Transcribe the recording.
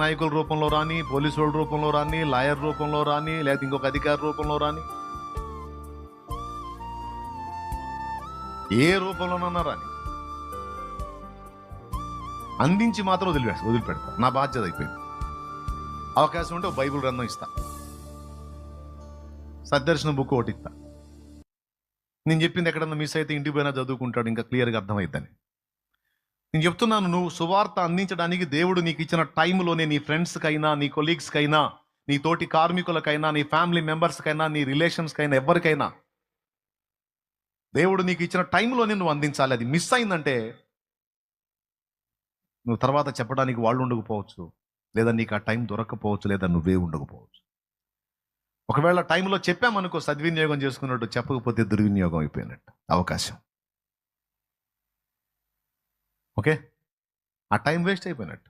నాయకుల రూపంలో రాని, పోలీసు వాళ్ళ రూపంలో రాని, లాయర్ రూపంలో రాని, లేదా ఇంకొక అధికారి రూపంలో రాని, ఏ రూపంలోనన్నా రాని, అందించి మాత్రం వదిలిపెడతా. నా బాధ్యత అయిపోయింది. అవకాశం ఉంటే బైబిల్ గ్రంథం ఇస్తా, సద్దర్శనం బుక్ ఒకటి ఇస్తా. నేను చెప్పింది ఎక్కడన్నా మిస్ అయితే ఇంటికి పోయినా చదువుకుంటాడు, ఇంకా క్లియర్గా అర్థమవుతుందని. నేను చెప్తున్నాను, నువ్వు సువార్త అందించడానికి దేవుడు నీకు ఇచ్చిన టైంలోనే నీ ఫ్రెండ్స్కైనా, నీ కొలీగ్స్కైనా, నీ తోటి కార్మికులకైనా, నీ ఫ్యామిలీ మెంబర్స్కైనా, నీ రిలేషన్స్కైనా, ఎవరికైనా దేవుడు నీకు ఇచ్చిన టైంలోనే నువ్వు అందించాలి. అది మిస్ అయిందంటే నువ్వు తర్వాత చెప్పడానికి వాళ్ళు ఉండకపోవచ్చు, లేదా నీకు ఆ టైం దొరకకపోవచ్చు, లేదా నువ్వే ఉండకపోవచ్చు. ఒకవేళ టైంలో చెప్పామనుకో, సద్వినియోగం చేసుకున్నట్టు, చెప్పకపోతే దుర్వినియోగం అయిపోయినట్టు అవకాశం. ఓకే, ఆ టైం వేస్ట్ అయిపోయినట్టు.